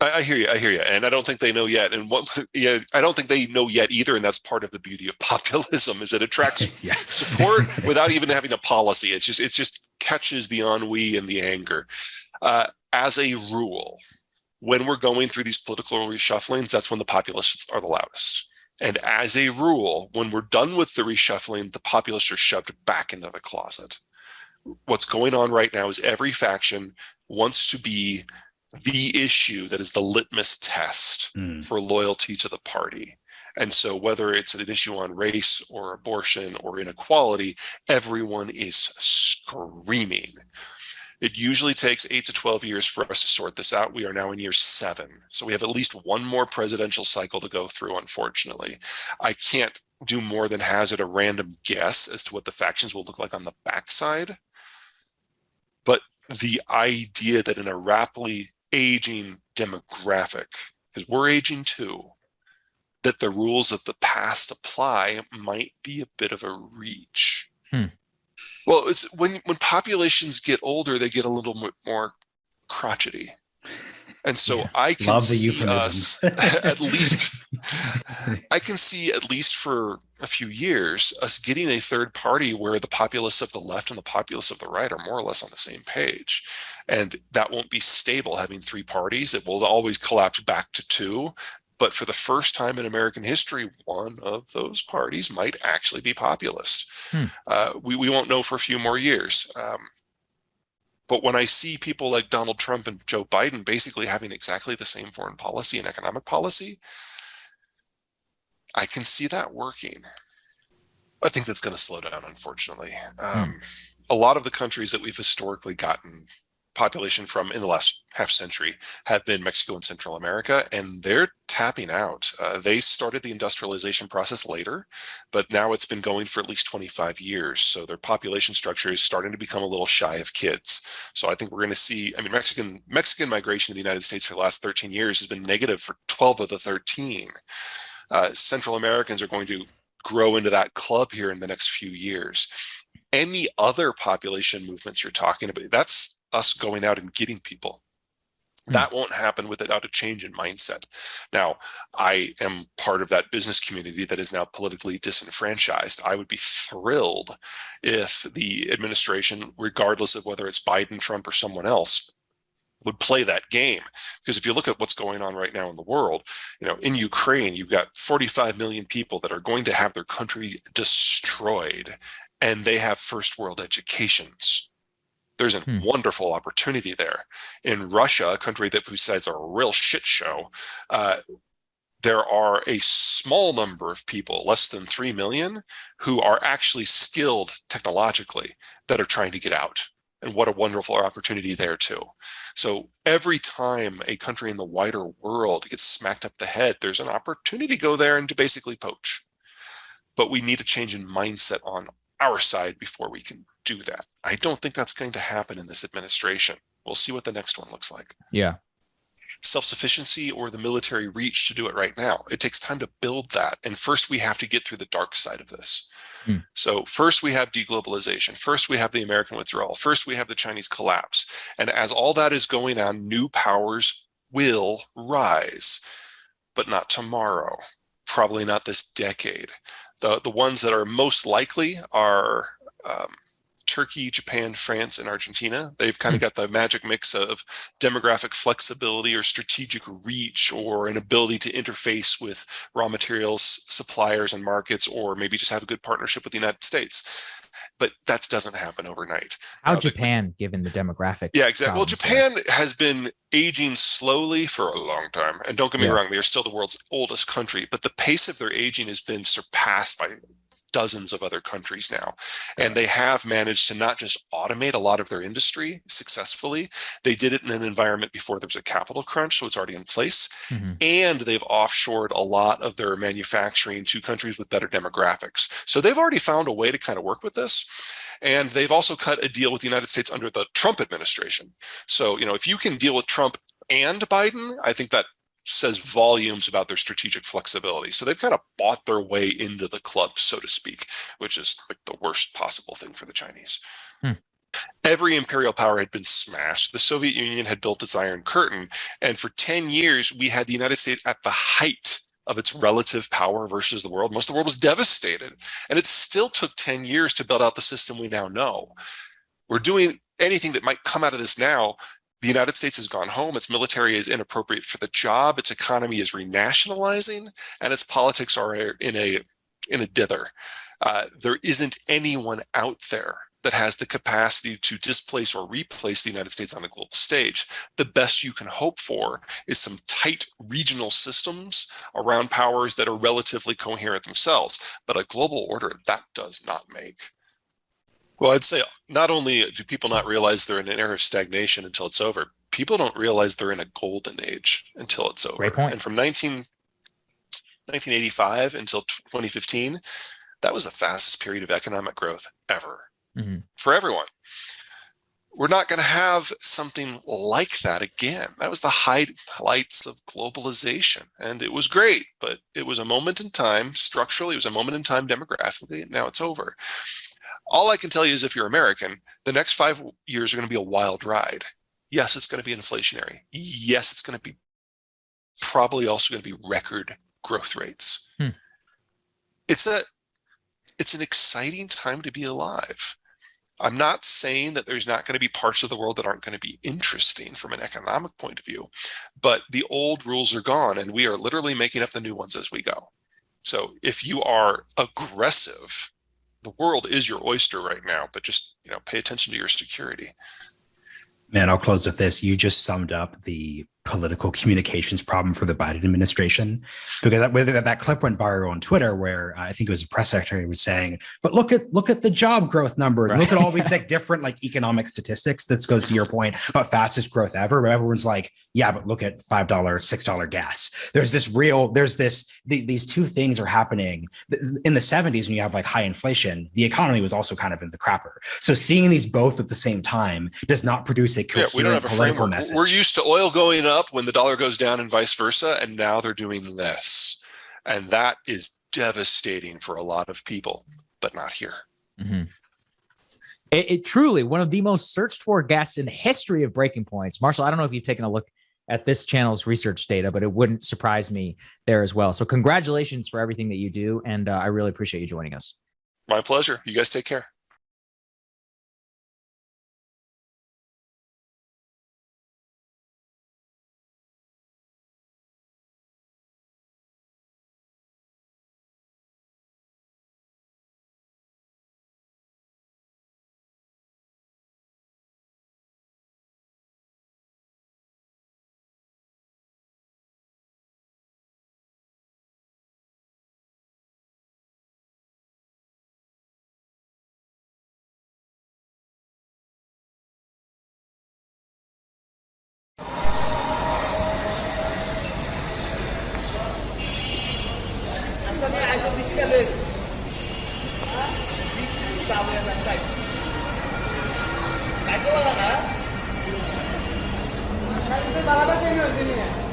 I hear you. I hear you. And I don't think they know yet. And what, yeah, I don't think they know yet either. And that's part of the beauty of populism is it attracts Yeah. support without even having a policy. It's just catches the ennui and the anger. As a rule, when we're going through these political reshufflings, that's when the populists are the loudest. And as a rule, when we're done with the reshuffling, the populists are shoved back into the closet. What's going on right now is every faction wants to be the issue that is the litmus test Mm. for loyalty to the party. And so, whether it's an issue on race or abortion or inequality, everyone is screaming. It usually takes 8 to 12 years for us to sort this out. We are now in year 7. So, we have at least one more presidential cycle to go through, unfortunately. I can't do more than hazard a random guess as to what the factions will look like on the backside. But the idea that in a rapidly aging demographic, because we're aging too, that the rules of the past apply might be a bit of a reach. Hmm. Well, it's when populations get older, they get a little bit more crotchety. And so Yeah. I can Love the see euphemisms. us at least, I can see at least for a few years, us getting a third party where the populists of the left and the populists of the right are more or less on the same page. And that won't be stable having three parties. It will always collapse back to two. But for the first time in American history, one of those parties might actually be populist. Hmm. We won't know for a few more years. But when I see people like Donald Trump and Joe Biden basically having exactly the same foreign policy and economic policy, I can see that working. I think that's going to slow down, unfortunately. Hmm. A lot of the countries that we've historically gotten population from in the last half century have been Mexico and Central America, and they're tapping out. They started the industrialization process later, but now it's been going for at least 25 years. So their population structure is starting to become a little shy of kids. So I think we're going to see, I mean, Mexican migration to the United States for the last 13 years has been negative for 12 of the 13. Central Americans are going to grow into that club here in the next few years. Any other population movements you're talking about, that's us going out and getting people. Hmm. That won't happen without a change in mindset. Now, I am part of that business community that is now politically disenfranchised. I would be thrilled if the administration, regardless of whether it's Biden, Trump, or someone else, would play that game. Because if you look at what's going on right now in the world, in Ukraine, you've got 45 million people that are going to have their country destroyed, and they have first world educations. There's a Hmm. wonderful opportunity there. In Russia, a country that besides a real shit show, uh, there are a small number of people, less than 3 million, who are actually skilled technologically that are trying to get out. And what a wonderful opportunity there, too. So every time a country in the wider world gets smacked up the head, there's an opportunity to go there and to basically poach. But we need a change in mindset on our side before we can do that. I don't think that's going to happen in this administration. We'll see what the next one looks like. Yeah. Self-sufficiency or the military reach to do it right now. It takes time to build that. And first we have to get through the dark side of this. Hmm. So first we have deglobalization. First we have the American withdrawal. First we have the Chinese collapse. And as all that is going on, new powers will rise, but not tomorrow. Probably not this decade. The ones that are most likely are Turkey, Japan, France, and Argentina. They've kind Hmm. of got the magic mix of demographic flexibility or strategic reach or an ability to interface with raw materials suppliers and markets, or maybe just have a good partnership with the United States. But that doesn't happen overnight. How Japan, given the demographic Yeah, exactly. Well, problems there? Japan has been aging slowly for a long time. And don't get me Yeah. wrong, they are still the world's oldest country, but the pace of their aging has been surpassed by dozens of other countries now. And Sure. they have managed to not just automate a lot of their industry successfully, they did it in an environment before there was a capital crunch, so it's already in place. Hmm. And they've offshored a lot of their manufacturing to countries with better demographics. So they've already found a way to kind of work with this. And they've also cut a deal with the United States under the Trump administration. So, if you can deal with Trump and Biden, I think that says volumes about their strategic flexibility. So they've kind of bought their way into the club, so to speak, which is like the worst possible thing for the Chinese. Hmm. Every imperial power had been smashed. The Soviet Union had built its Iron Curtain. And for 10 years, we had the United States at the height of its relative power versus the world. Most of the world was devastated. And it still took 10 years to build out the system we now know. We're doing anything that might come out of this now. The United States has gone home. Its military is inappropriate for the job. Its economy is renationalizing, and its politics are in a dither. There isn't anyone out there that has the capacity to displace or replace the United States on the global stage. The best you can hope for is some tight regional systems around powers that are relatively coherent themselves, but a global order that does not make. Well, I'd say not only do people not realize they're in an era of stagnation until it's over, people don't realize they're in a golden age until it's over. Great point. And from 1985 until 2015, that was the fastest period of economic growth ever for everyone. We're not going to have something like that again. That was the highlights of globalization. And it was great, but it was a moment in time. Structurally, it was a moment in time demographically, and now it's over. All I can tell you is if you're American, the next 5 years are going to be a wild ride. Yes, it's going to be inflationary. Yes, it's going to be probably also going to be record growth rates. It's an exciting time to be alive. I'm not saying that there's not going to be parts of the world that aren't going to be interesting from an economic point of view, but the old rules are gone, and we are literally making up the new ones as we go. So if you are aggressive, the world is your oyster right now, but just, pay attention to your security. Man, I'll close with this. You just summed up the political communications problem for the Biden administration, because that clip went viral on Twitter where I think it was the press secretary was saying, but look at the job growth numbers. Right. Look at all these different economic statistics. This goes to your point about fastest growth ever. But everyone's like, yeah, but look at $5, $6 gas. These two things are happening. In the 70s, when you have high inflation, the economy was also kind of in the crapper. So seeing these both at the same time does not produce a coherent we don't have a political framework. message. We're used to oil going up when the dollar goes down and vice versa, and now they're doing this. And that is devastating for a lot of people, but not here. It truly one of the most searched for guests in the history of Breaking Points. Marshall, I don't know if you've taken a look at this channel's research data, but it wouldn't surprise me there as well. So congratulations for everything that you do, and I really appreciate you joining us. My pleasure. You guys take care. Balada senior sini ya.